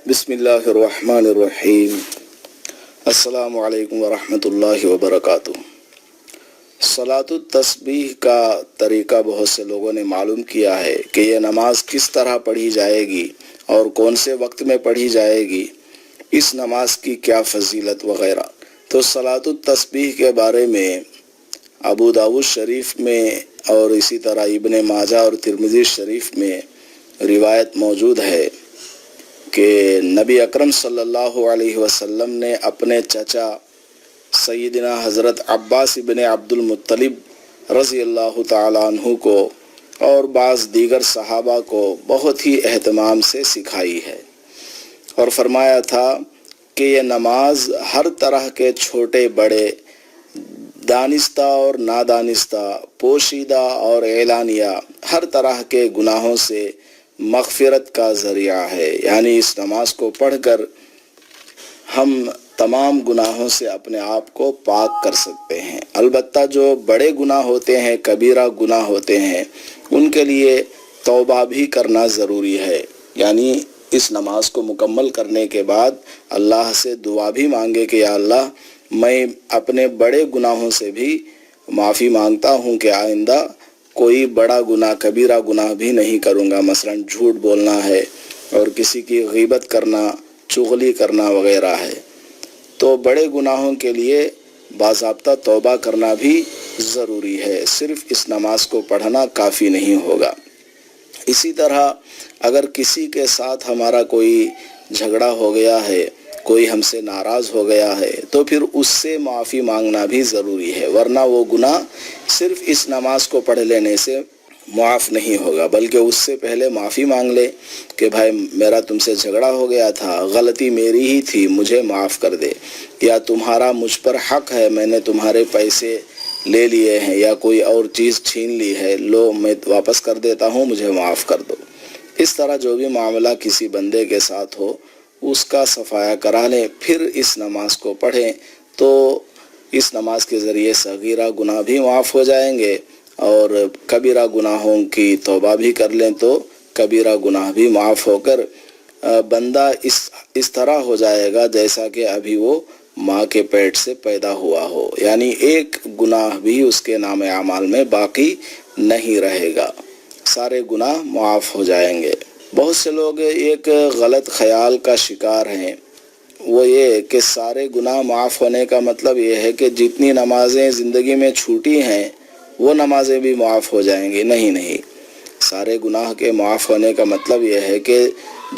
بسم اللہ الرحمن الرحیم۔ السلام علیکم ورحمۃ اللہ وبرکاتہ۔ صلاۃ التسبیح کا طریقہ بہت سے لوگوں نے معلوم کیا ہے کہ یہ نماز کس طرح پڑھی جائے گی اور کون سے وقت میں پڑھی جائے گی، اس نماز کی کیا فضیلت وغیرہ۔ تو صلاۃ التسبیح کے بارے میں ابو داؤد شریف میں اور اسی طرح ابن ماجہ اور ترمذی شریف میں روایت موجود ہے کہ نبی اکرم صلی اللہ علیہ وسلم نے اپنے چچا سیدنا حضرت عباس ابن عبد المطلب رضی اللہ تعالیٰ عنہ کو اور بعض دیگر صحابہ کو بہت ہی اہتمام سے سکھائی ہے، اور فرمایا تھا کہ یہ نماز ہر طرح کے چھوٹے بڑے، دانستہ اور نادانستہ، پوشیدہ اور اعلانیہ، ہر طرح کے گناہوں سے مغفرت کا ذریعہ ہے۔ یعنی اس نماز کو پڑھ کر ہم تمام گناہوں سے اپنے آپ کو پاک کر سکتے ہیں۔ البتہ جو بڑے گناہ ہوتے ہیں، کبیرہ گناہ ہوتے ہیں، ان کے لیے توبہ بھی کرنا ضروری ہے۔ یعنی اس نماز کو مکمل کرنے کے بعد اللہ سے دعا بھی مانگے کہ یا اللہ، میں اپنے بڑے گناہوں سے بھی معافی مانگتا ہوں کہ آئندہ کوئی بڑا گناہ، کبیرہ گناہ بھی نہیں کروں گا، مثلا جھوٹ بولنا ہے اور کسی کی غیبت کرنا، چغلی کرنا وغیرہ ہے۔ تو بڑے گناہوں کے لیے باضابطہ توبہ کرنا بھی ضروری ہے، صرف اس نماز کو پڑھنا کافی نہیں ہوگا۔ اسی طرح اگر کسی کے ساتھ ہمارا کوئی جھگڑا ہو گیا ہے، کوئی ہم سے ناراض ہو گیا ہے، تو پھر اس سے معافی مانگنا بھی ضروری ہے، ورنہ وہ گناہ صرف اس نماز کو پڑھ لینے سے معاف نہیں ہوگا، بلکہ اس سے پہلے معافی مانگ لے کہ بھائی میرا تم سے جھگڑا ہو گیا تھا، غلطی میری ہی تھی، مجھے معاف کر دے، یا تمہارا مجھ پر حق ہے، میں نے تمہارے پیسے لے لیے ہیں یا کوئی اور چیز چھین لی ہے، لو میں واپس کر دیتا ہوں، مجھے معاف کر دو۔ اس طرح جو بھی معاملہ کسی بندے کے ساتھ ہو اس کا صفایا کرا لیں، پھر اس نماز کو پڑھیں، تو اس نماز کے ذریعے صغیرہ گناہ بھی معاف ہو جائیں گے، اور کبیرہ گناہوں کی توبہ بھی کر لیں تو کبیرہ گناہ بھی معاف ہو کر بندہ اس طرح ہو جائے گا جیسا کہ ابھی وہ ماں کے پیٹ سے پیدا ہوا ہو، یعنی ایک گناہ بھی اس کے نام اعمال میں باقی نہیں رہے گا، سارے گناہ معاف ہو جائیں گے۔ بہت سے لوگ ایک غلط خیال کا شکار ہیں، وہ یہ کہ سارے گناہ معاف ہونے کا مطلب یہ ہے کہ جتنی نمازیں زندگی میں چھوٹی ہیں وہ نمازیں بھی معاف ہو جائیں گی۔ نہیں، سارے گناہ کے معاف ہونے کا مطلب یہ ہے کہ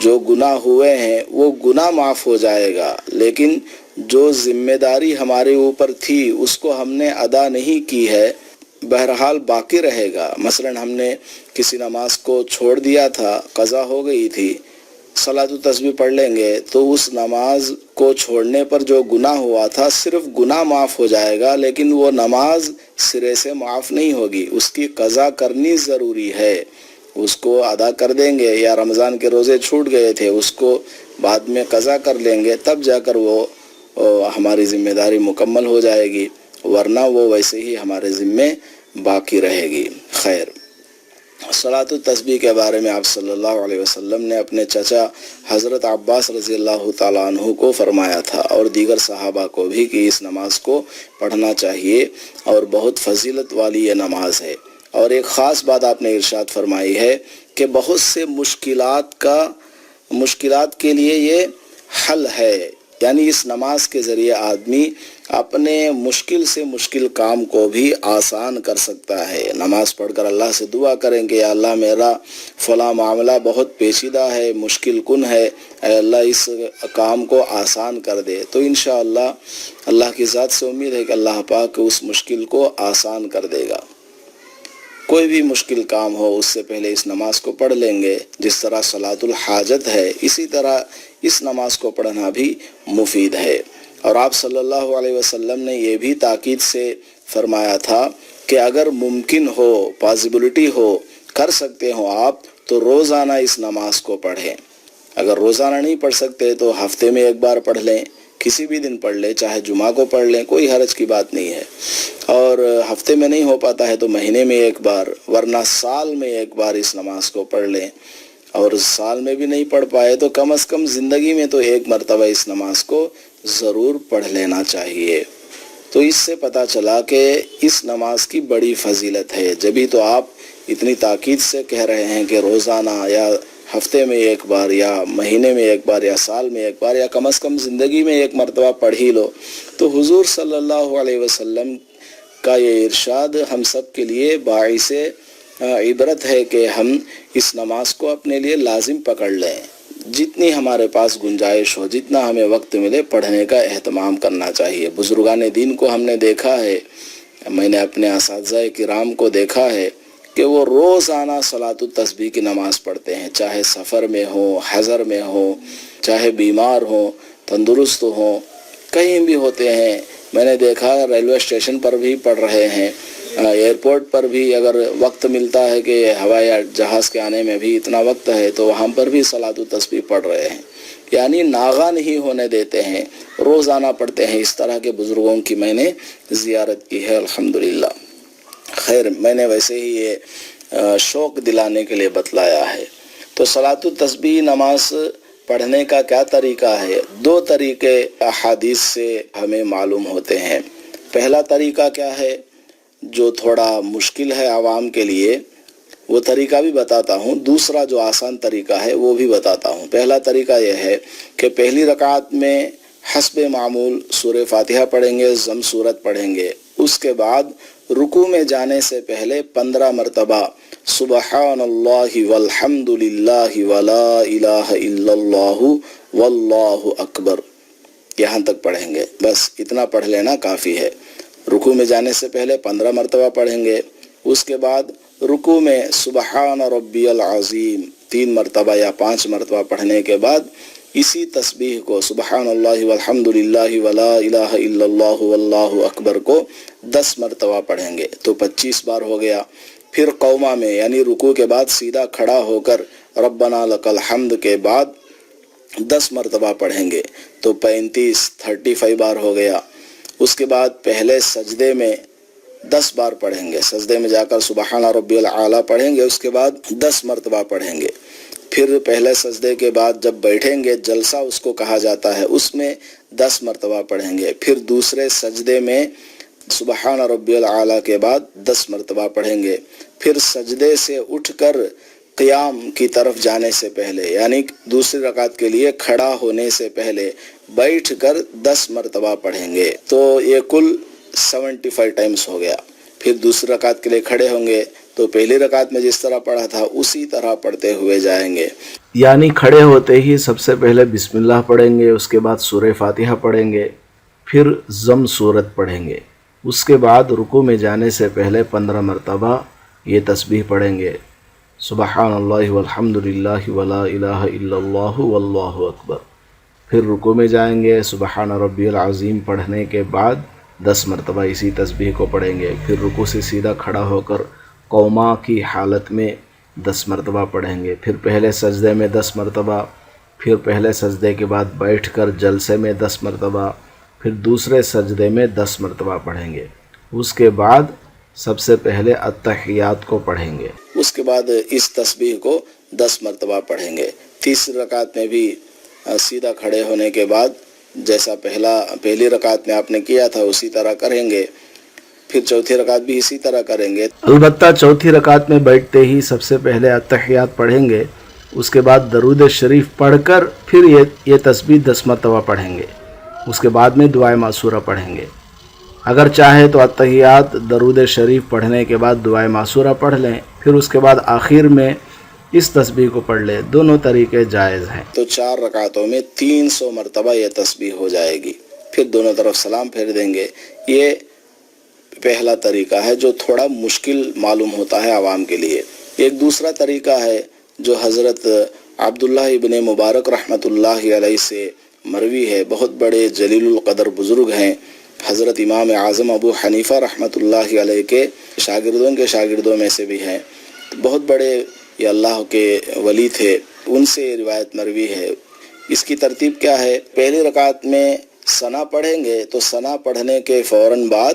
جو گناہ ہوئے ہیں وہ گناہ معاف ہو جائے گا، لیکن جو ذمہ داری ہمارے اوپر تھی اس کو ہم نے ادا نہیں کی ہے، بہرحال باقی رہے گا۔ مثلا ہم نے کسی نماز کو چھوڑ دیا تھا، قضا ہو گئی تھی، صلاۃ التسبیح پڑھ لیں گے تو اس نماز کو چھوڑنے پر جو گناہ ہوا تھا صرف گناہ معاف ہو جائے گا، لیکن وہ نماز سرے سے معاف نہیں ہوگی، اس کی قضا کرنی ضروری ہے، اس کو ادا کر دیں گے۔ یا رمضان کے روزے چھوٹ گئے تھے، اس کو بعد میں قضا کر لیں گے، تب جا کر وہ ہماری ذمہ داری مکمل ہو جائے گی، ورنہ وہ ویسے ہی ہمارے ذمے باقی رہے گی۔ خیر، صلاۃ التسبیح کے بارے میں آپ صلی اللہ علیہ وسلم نے اپنے چچا حضرت عباس رضی اللہ تعالیٰ عنہ کو فرمایا تھا، اور دیگر صحابہ کو بھی، کہ اس نماز کو پڑھنا چاہیے اور بہت فضیلت والی یہ نماز ہے۔ اور ایک خاص بات آپ نے ارشاد فرمائی ہے کہ بہت سے مشکلات کے لیے یہ حل ہے، یعنی اس نماز کے ذریعے آدمی اپنے مشکل سے مشکل کام کو بھی آسان کر سکتا ہے۔ نماز پڑھ کر اللہ سے دعا کریں کہ یا اللہ میرا فلاں معاملہ بہت پیچیدہ ہے، مشکل کن ہے، اے اللہ اس کام کو آسان کر دے، تو انشاءاللہ اللہ کی ذات سے امید ہے کہ اللہ پاک اس مشکل کو آسان کر دے گا۔ کوئی بھی مشکل کام ہو اس سے پہلے اس نماز کو پڑھ لیں گے، جس طرح صلاۃ الحاجت ہے اسی طرح اس نماز کو پڑھنا بھی مفید ہے۔ اور آپ صلی اللہ علیہ وسلم نے یہ بھی تاکید سے فرمایا تھا کہ اگر ممکن ہو، پاسبلٹی ہو، کر سکتے ہو آپ، تو روزانہ اس نماز کو پڑھیں۔ اگر روزانہ نہیں پڑھ سکتے تو ہفتے میں ایک بار پڑھ لیں، کسی بھی دن پڑھ لیں، چاہے جمعہ کو پڑھ لیں، کوئی حرج کی بات نہیں ہے۔ اور ہفتے میں نہیں ہو پاتا ہے تو مہینے میں ایک بار، ورنہ سال میں ایک بار اس نماز کو پڑھ لیں۔ اور سال میں بھی نہیں پڑھ پائے تو کم از کم زندگی میں تو ایک مرتبہ اس نماز کو ضرور پڑھ لینا چاہیے۔ تو اس سے پتہ چلا کہ اس نماز کی بڑی فضیلت ہے، جبھی تو آپ اتنی تاکید سے کہہ رہے ہیں کہ روزانہ یا ہفتے میں ایک بار یا مہینے میں ایک بار یا سال میں ایک بار یا کم از کم زندگی میں ایک مرتبہ پڑھ ہی لو۔ تو حضور صلی اللہ علیہ وسلم کا یہ ارشاد ہم سب کے لیے باعث عبرت ہے کہ ہم اس نماز کو اپنے لیے لازم پکڑ لیں، جتنی ہمارے پاس گنجائش ہو، جتنا ہمیں وقت ملے پڑھنے کا اہتمام کرنا چاہیے۔ بزرگان دین کو ہم نے دیکھا ہے، میں نے اپنے اساتذہ کرام کو دیکھا ہے کہ وہ روزانہ صلاۃ التسبیح کی نماز پڑھتے ہیں، چاہے سفر میں ہو، حضر میں ہو، چاہے بیمار ہو، تندرست ہو، کہیں بھی ہوتے ہیں۔ میں نے دیکھا ریلوے اسٹیشن پر بھی پڑھ رہے ہیں، ایئرپورٹ پر بھی اگر وقت ملتا ہے کہ ہوائی جہاز کے آنے میں بھی اتنا وقت ہے تو وہاں پر بھی صلاۃ التسبیح پڑھ رہے ہیں، یعنی ناغہ نہیں ہونے دیتے ہیں، روزانہ پڑھتے ہیں۔ اس طرح کے بزرگوں کی میں نے زیارت کی ہے الحمدللہ۔ خیر، میں نے ویسے ہی یہ شوق دلانے کے لیے بتلایا ہے۔ تو صلاۃ التسبیح نماز پڑھنے کا کیا طریقہ ہے؟ دو طریقے احادیث سے ہمیں معلوم ہوتے ہیں۔ پہلا طریقہ کیا ہے جو تھوڑا مشکل ہے عوام کے لیے، وہ طریقہ بھی بتاتا ہوں، دوسرا جو آسان طریقہ ہے وہ بھی بتاتا ہوں۔ پہلا طریقہ یہ ہے کہ پہلی رکعت میں حسب معمول سورہ فاتحہ پڑھیں گے، ضم سورت پڑھیں گے، اس کے بعد رکوع میں جانے سے پہلے 15 مرتبہ سبحان اللہ والحمد للہ ولا الہ الا اللہ واللہ اکبر یہاں تک پڑھیں گے، بس اتنا پڑھ لینا کافی ہے۔ رکوع میں جانے سے پہلے 15 مرتبہ پڑھیں گے، اس کے بعد رکوع میں سبحان ربی العظیم 3 مرتبہ یا 5 مرتبہ پڑھنے کے بعد اسی تسبیح کو سبحان اللہ والحمد للہ ولا الہ الا اللہ واللہ اکبر کو 10 مرتبہ پڑھیں گے، تو 25 بار ہو گیا۔ پھر قومہ میں یعنی رکوع کے بعد سیدھا کھڑا ہو کر ربنا لک الحمد کے بعد 10 مرتبہ پڑھیں گے، تو 35 بار ہو گیا۔ اس کے بعد پہلے سجدے میں 10 بار پڑھیں گے، سجدے میں جا کر سبحان ربی العالی پڑھیں گے، اس کے بعد 10 مرتبہ پڑھیں گے۔ پھر پہلے سجدے کے بعد جب بیٹھیں گے، جلسہ اس کو کہا جاتا ہے، اس میں 10 مرتبہ پڑھیں گے۔ پھر دوسرے سجدے میں سبحان ربی العالی کے بعد 10 مرتبہ پڑھیں گے۔ پھر سجدے سے اٹھ کر قیام کی طرف جانے سے پہلے یعنی دوسری رکعت کے لیے کھڑا ہونے سے پہلے بیٹھ کر 10 مرتبہ پڑھیں گے، تو یہ کل 75 ٹائمز ہو گیا۔ پھر دوسری رکعت کے لیے کھڑے ہوں گے تو پہلی رکعت میں جس طرح پڑھا تھا اسی طرح پڑھتے ہوئے جائیں گے، یعنی کھڑے ہوتے ہی سب سے پہلے بسم اللہ پڑھیں گے، اس کے بعد سورہ فاتحہ پڑھیں گے، پھر ضم سورت پڑھیں گے، اس کے بعد رکوع میں جانے سے پہلے 15 مرتبہ یہ تسبیح پڑھیں گے، سبحان اللہ والحمد للہ ولا الہ الا اللہ واللہ اکبر۔ پھر رکوع میں جائیں گے، سبحان ربی العظیم پڑھنے کے بعد 10 مرتبہ اسی تسبیح کو پڑھیں گے۔ پھر رکوع سے سیدھا کھڑا ہو کر قوما کی حالت میں 10 مرتبہ پڑھیں گے۔ پھر پہلے سجدے میں 10 مرتبہ، پھر پہلے سجدے کے بعد بیٹھ کر جلسے میں 10 مرتبہ، پھر دوسرے سجدے میں 10 مرتبہ پڑھیں گے۔ اس کے بعد سب سے پہلے التحیات کو پڑھیں گے، اس کے بعد اس تسبیح کو 10 مرتبہ پڑھیں گے۔ تیسری رکعت میں بھی سیدھا کھڑے ہونے کے بعد جیسا پہلی رکعت میں آپ نے کیا تھا اسی طرح کریں گے، پھر چوتھی رکعت بھی اسی طرح کریں گے۔ البتہ چوتھی رکعت میں بیٹھتے ہی سب سے پہلے التحیات پڑھیں گے، اس کے بعد درود شریف پڑھ کر پھر یہ تسبیح 10 مرتبہ پڑھیں گے، اس کے بعد میں دعائے معصورہ پڑھیں گے۔ اگر چاہے تو التحیات درود شریف پڑھنے کے بعد دعائے معصورہ پڑھ لیں، پھر اس کے بعد آخر میں اس تسبیح کو پڑھ لیں، دونوں طریقے جائز ہیں۔ تو 4 رکعتوں میں 300 مرتبہ یہ تسبیح ہو جائے گی، پھر دونوں طرف سلام پھیر دیں گے۔ یہ پہلا طریقہ ہے جو تھوڑا مشکل معلوم ہوتا ہے عوام کے لیے۔ ایک دوسرا طریقہ ہے جو حضرت عبداللہ ابن مبارک رحمۃ اللہ علیہ سے مروی ہے، بہت بڑے جلیل القدر بزرگ ہیں، حضرت امام اعظم ابو حنیفہ رحمۃ اللہ علیہ کے شاگردوں میں سے بھی ہیں، بہت بڑے یہ اللہ کے ولی تھے، ان سے روایت مروی ہے۔ اس کی ترتیب کیا ہے؟ پہلی رکعت میں ثنا پڑھیں گے تو ثنا پڑھنے کے فوراً بعد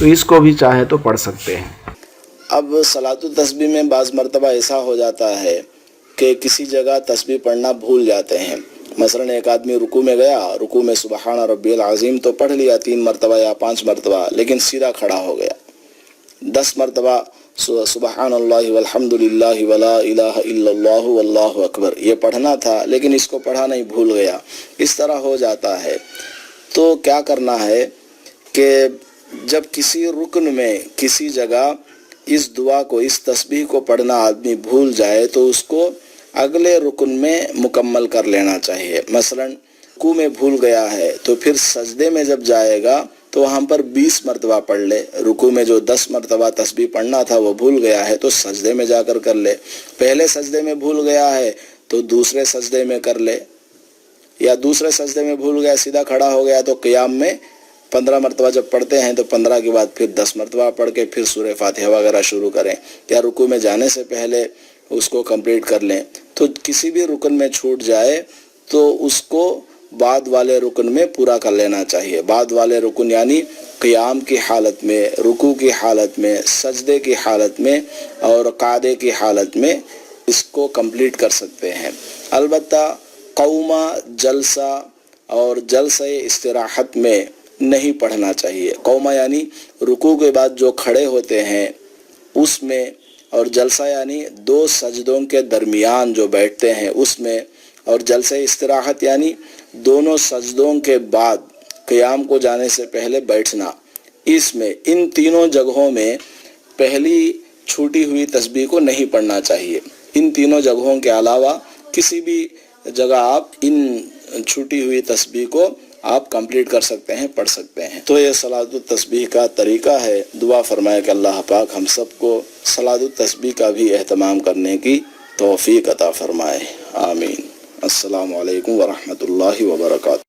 تو اس کو بھی چاہے تو پڑھ سکتے ہیں۔ اب صلاۃ التسبیح میں بعض مرتبہ ایسا ہو جاتا ہے کہ کسی جگہ تسبیح پڑھنا بھول جاتے ہیں۔ مثلا ایک آدمی رکوع میں گیا، رکوع میں سبحان ربی العظیم تو پڑھ لیا 3 مرتبہ یا 5 مرتبہ، لیکن سیدھا کھڑا ہو گیا۔ 10 مرتبہ سبحان اللہ والحمد للہ ولا الہ الا اللہ واللہ اکبر یہ پڑھنا تھا، لیکن اس کو پڑھا نہیں، بھول گیا۔ اس طرح ہو جاتا ہے تو کیا کرنا ہے کہ جب کسی رکن میں کسی جگہ اس دعا کو، اس تسبیح کو پڑھنا آدمی بھول جائے تو اس کو اگلے رکن میں مکمل کر لینا چاہیے۔ مثلا رکوع میں بھول گیا ہے تو پھر سجدے میں جب جائے گا تو وہاں پر 20 مرتبہ پڑھ لے۔ رکوع میں جو 10 مرتبہ تسبیح پڑھنا تھا وہ بھول گیا ہے تو سجدے میں جا کر لے۔ پہلے سجدے میں بھول گیا ہے تو دوسرے سجدے میں کر لے، یا دوسرے سجدے میں بھول گیا سیدھا کھڑا ہو گیا تو قیام میں 15 مرتبہ جب پڑھتے ہیں تو 15 کے بعد پھر 10 مرتبہ پڑھ کے پھر سورہ فاتحہ وغیرہ شروع کریں، یا رکوع میں جانے سے پہلے اس کو کمپلیٹ کر لیں۔ تو کسی بھی رکن میں چھوٹ جائے تو اس کو بعد والے رکن میں پورا کر لینا چاہیے۔ بعد والے رکن یعنی قیام کی حالت میں، رکوع کی حالت میں، سجدے کی حالت میں اور قعدے کی حالت میں اس کو کمپلیٹ کر سکتے ہیں۔ البتہ قومہ، جلسہ اور جلسہ استراحت میں نہیں پڑھنا چاہیے۔ قومہ یعنی رکوع کے بعد جو کھڑے ہوتے ہیں اس میں، اور جلسہ یعنی 2 سجدوں کے درمیان جو بیٹھتے ہیں اس میں، اور جلسہ استراحت یعنی دونوں سجدوں کے بعد قیام کو جانے سے پہلے بیٹھنا۔ اس میں ان تینوں جگہوں میں پہلی چھوٹی ہوئی تسبیح کو نہیں پڑھنا چاہیے۔ ان تینوں جگہوں کے علاوہ کسی بھی جگہ آپ ان چھوٹی ہوئی تسبیح کو آپ کمپلیٹ کر سکتے ہیں، پڑھ سکتے ہیں۔ تو یہ صلاۃ التسبیح کا طریقہ ہے۔ دعا فرمائے کہ اللہ پاک ہم سب کو صلاۃ التسبیح کا بھی اہتمام کرنے کی توفیق عطا فرمائے، آمین۔ السلام علیکم ورحمۃ اللہ وبرکاتہ۔